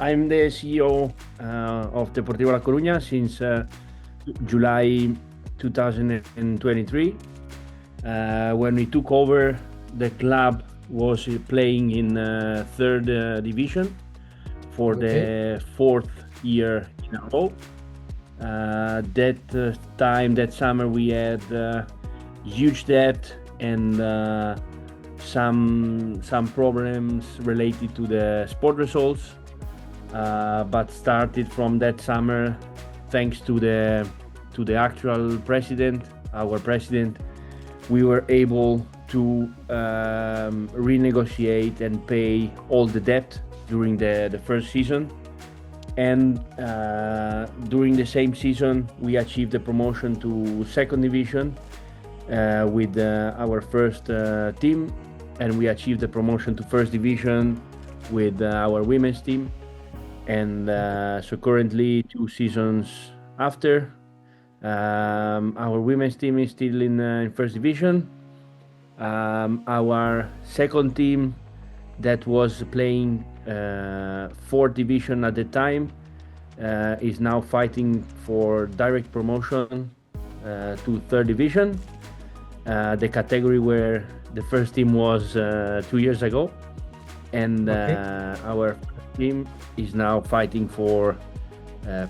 I'm the CEO of Deportivo لاكورونيا since July 2023. When we took over, the club was playing in third division for the fourth year in a row. That summer, we had huge debt and some problems related to the sport results. But started from that summer, thanks to the actual president, our president, we were able to renegotiate and pay all the debt during the first season. And during the same season, we achieved the promotion to second division with our first team, and we achieved the promotion to first division with our women's team. And so currently, 2 seasons after, our women's team is still in first division. Our second team that was playing fourth division at the time is now fighting for direct promotion to third division, the category where the first team was 2 years ago. And our team is now fighting for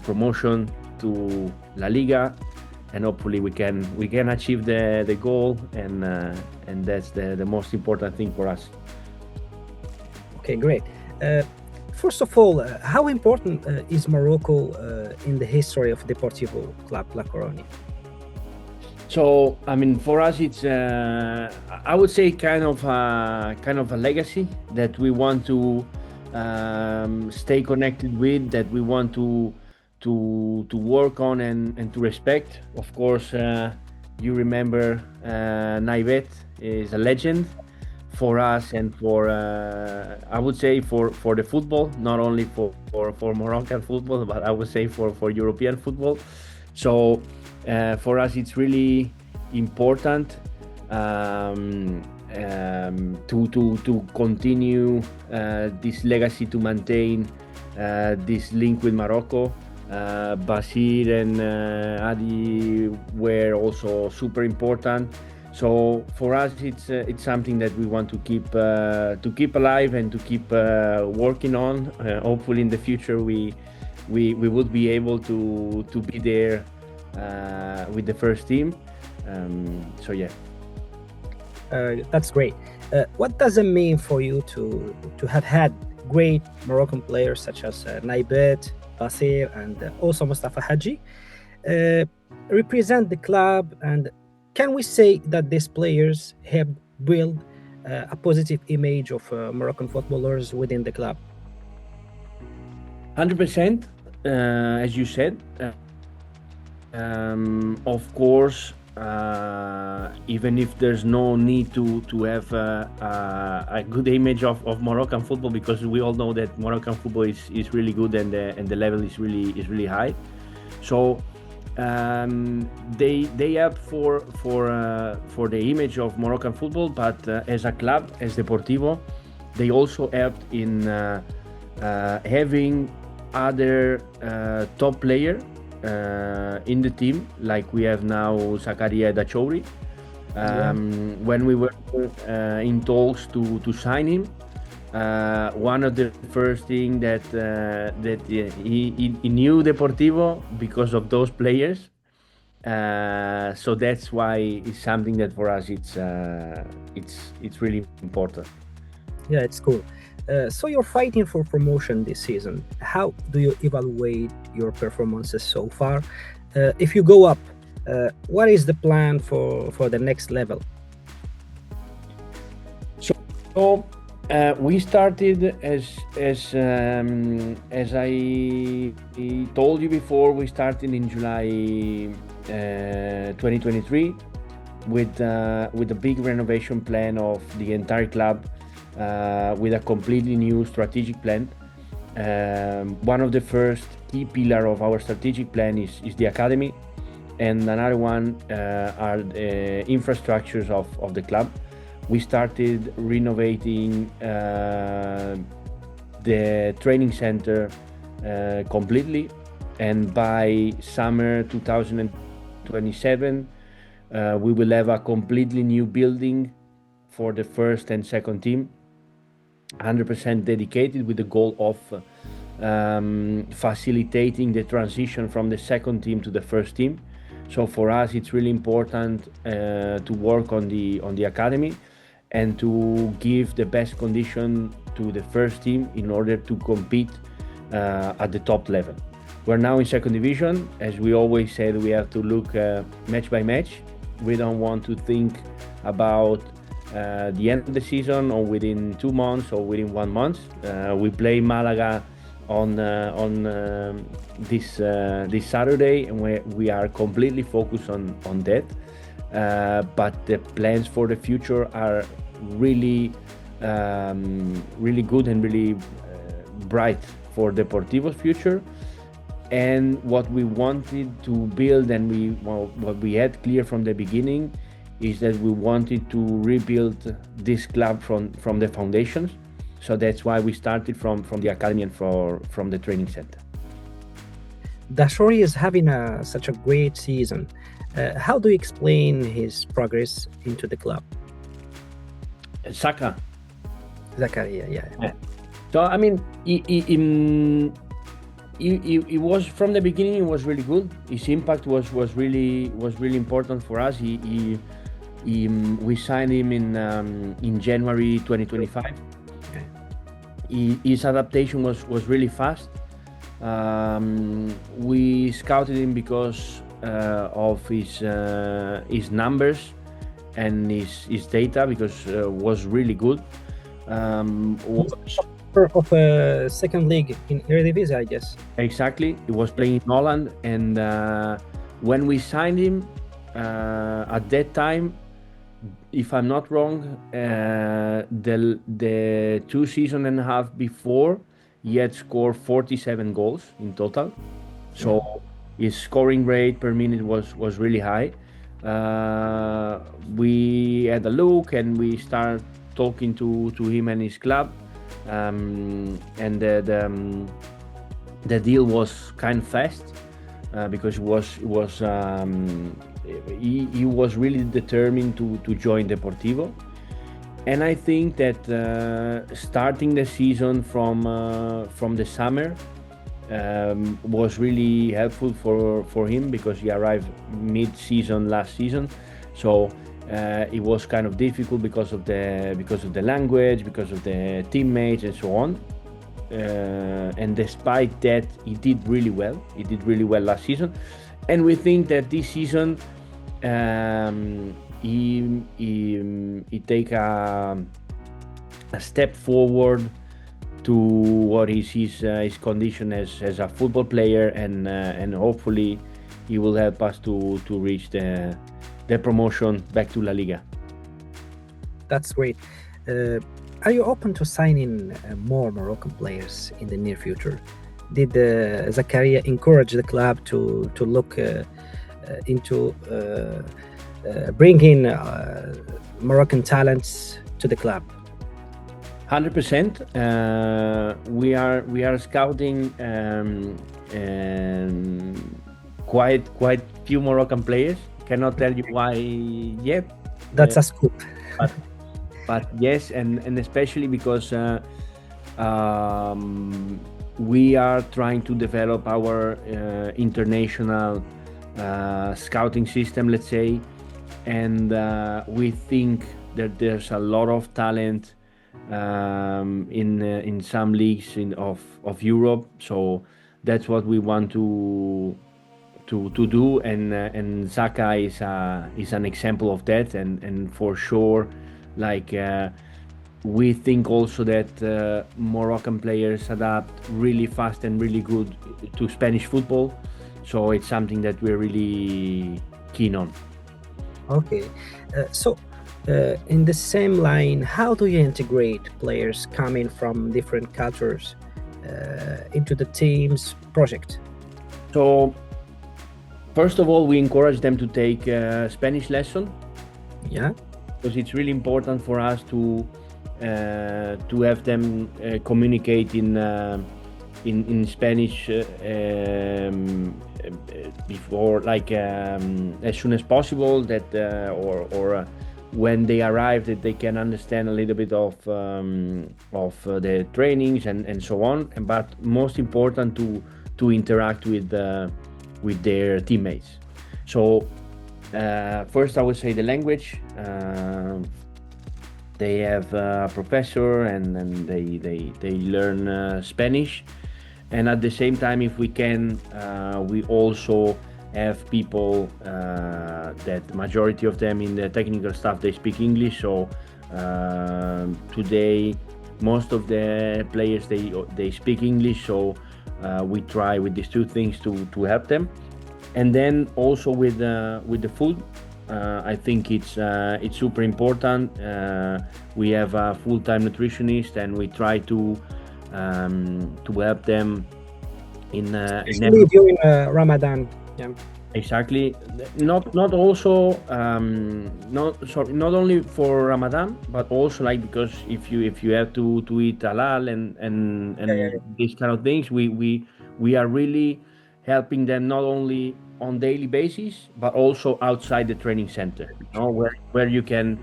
promotion to La Liga, and hopefully we can achieve the goal, and that's the most important thing for us. Okay, great. First of all, how important is Morocco in the history of Deportivo Club لاكورونيا? So, I mean, for us, it's I would say kind of a legacy that we want to stay connected with, that we want to work on and to respect. Of course, you remember Naivet is a legend for us and for I would say for the football, not only for Moroccan football, but I would say for European football. So for us, it's really important to continue this legacy, to maintain this link with Morocco. Basir and Adi were also super important. So for us, it's something that we want to keep alive and to keep working on. Hopefully, in the future, we would be able to be there with the first team. So yeah. That's great. What does it mean for you to have had great Moroccan players such as Naibet, Basir, and also Mustafa Haji represent the club? And can we say that these players have built a positive image of Moroccan footballers within the club? 100%, as you said. Of course, even if there's no need to have a good image of Moroccan football, because we all know that Moroccan football is really good and the level is really high. So they help for the image of Moroccan football, but as a club, as Deportivo, they also helped in having other top player in the team, like we have now Zakaria Dachouri. When we were in talks to sign him, one of the first thing that he knew Deportivo because of those players. So that's why it's something that for us it's really important. Yeah, it's cool. So you're fighting for promotion this season. How do you evaluate your performances so far? If you go up, what is the plan for the next level? So we started as I told you before. We started in July 2023 with a big renovation plan of the entire club. With a completely new strategic plan. One of the first key pillar of our strategic plan is the academy, and another one are the infrastructures of the club. We started renovating the training center completely, and by summer 2027 we will have a completely new building for the first and second team, 100% dedicated, with the goal of facilitating the transition from the second team to the first team. So for us, it's really important to work on the academy and to give the best condition to the first team in order to compete at the top level. We're now in second division. As we always said, we have to look match by match. We don't want to think about the end of the season or within 2 months or within 1 month. We play Malaga on this Saturday, and we are completely focused on that. But the plans for the future are really good and really bright for Deportivo's future. And what we wanted to build, and what we had clear from the beginning, is that we wanted to rebuild this club from the foundations. So that's why we started from the academy and from the training center. Dashori is having such a great season. How do you explain his progress into the club? Saka. Zakaria, yeah. So I mean, he was from the beginning. He was really good. His impact was really important for us. We signed him in January 2025. His adaptation was really fast. We scouted him because of his numbers and his data, because was really good. Of second league in Eredivisie, I guess. Exactly. He was playing in Holland, and when we signed him at that time, if I'm not wrong, the 2 seasons and a half before, he had scored 47 goals in total. So his scoring rate per minute was really high. We had a look, and we started talking to him and his club, and the deal was kind of fast, because he was really determined to join Deportivo. And I think that starting the season from the summer was really helpful for him, because he arrived mid-season last season. So it was kind of difficult because of the language, because of the teammates, and so on. And despite that, he did really well. He did really well last season, and we think that this season he take a step forward to what is his condition as a football player, and hopefully he will help us to reach the promotion back to La Liga. That's great. Are you open to signing more Moroccan players in the near future? Did Zakaria encourage the club to look into bringing Moroccan talents to the club? 100%. We are scouting quite few Moroccan players. Cannot tell you why yet. That's a scoop. But yes, and especially because we are trying to develop our international scouting system, let's say, and we think that there's a lot of talent in some leagues of Europe. So that's what we want to do, and Zaka is an example of that, and for sure, like we think also that Moroccan players adapt really fast and really good to Spanish football. So it's something that we're really keen on. Okay, so in the same line, how do you integrate players coming from different cultures into the team's project? So first of all, we encourage them to take Spanish lesson. Yeah, because it's really important for us to to have them communicate in Spanish before, like as soon as possible, that or when they arrive, that they can understand a little bit of the trainings and so on. But most important, to interact with their teammates. So first, I would say the language. They have a professor, and they learn Spanish. And at the same time, if we can, we also have people that majority of them in the technical staff, they speak English. So today, most of the players, they speak English. So we try with these two things to help them. And then also with the food, I think it's super important. We have a full-time nutritionist, and we try to help them in Especially during Ramadan. Yeah. Exactly. Not also not only for Ramadan, but also like, because if you have to eat halal and these kind of things, we are really helping them, not only on daily basis, but also outside the training center, where you can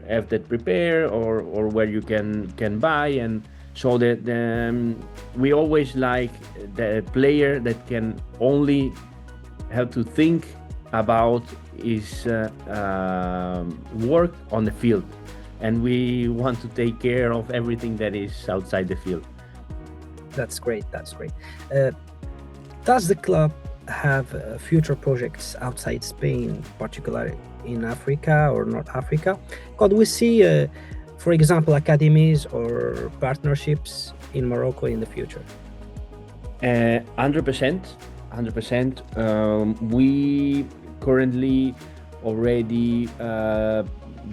have that prepare, or where you can buy. And so that we always like the player that can only have to think about his work on the field, and we want to take care of everything that is outside the field. That's great. Does the club have future projects outside Spain, particularly in Africa or North Africa? Could we see, for example, academies or partnerships in Morocco in the future? 100%. We currently already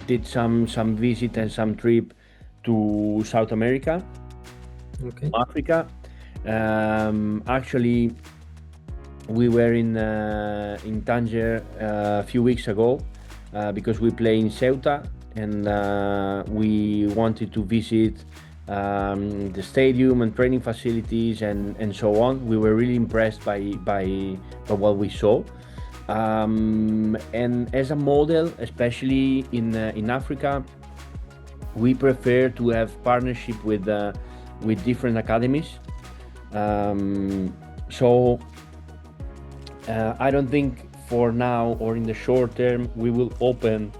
did some visit and some trip to South America, Africa. Actually, we were in Tangier a few weeks ago because we play in Ceuta, and we wanted to visit the stadium and training facilities and so on. We were really impressed by what we saw. And as a model, especially in Africa, we prefer to have partnership with different academies. So I don't think for now, or in the short term, we will open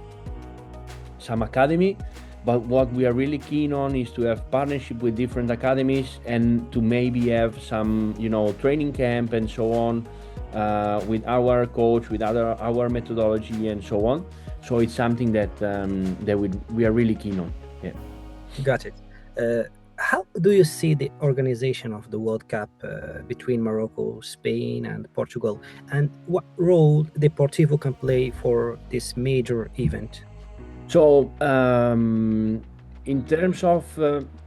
some academy, but what we are really keen on is to have partnership with different academies, and to maybe have some training camp and so on, with our coach, with our methodology and so on. So it's something that we are really keen on. Yeah. Got it. How do you see the organization of the World Cup between Morocco, Spain, and Portugal, and what role Deportivo can play for this major event? So in terms of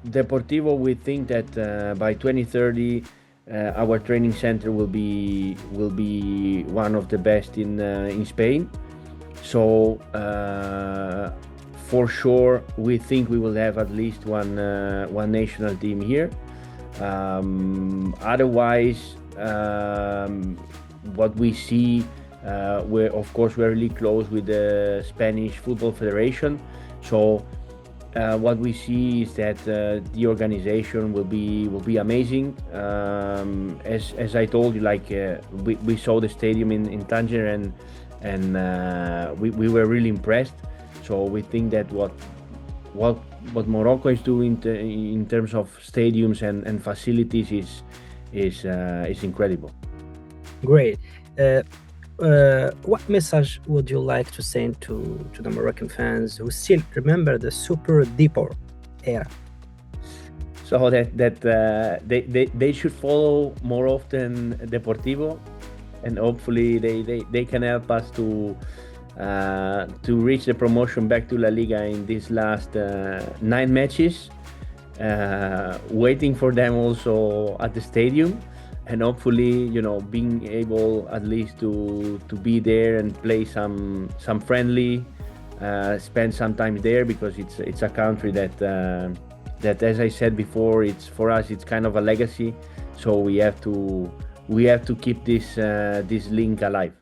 Deportivo, we think that by 2030 our training center will be one of the best in Spain. So for sure, we think we will have at least one national team here. Otherwise, what we see, we're really close with the Spanish Football Federation. So what we see is that the organization will be amazing. As I told you, like we saw the stadium in Tangier, and we were really impressed. So we think that what Morocco is doing in terms of stadiums and facilities is incredible. Great. What message would you like to send to the Moroccan fans who still remember the Super Depor era? So that they should follow more often Deportivo, and hopefully they can help us to reach the promotion back to La Liga in these last 9 matches. Waiting for them also at the stadium, and hopefully being able at least to be there and play some friendly spend some time there, because it's a country that that, as I said before, it's for us, it's kind of a legacy. So we have to keep this link alive.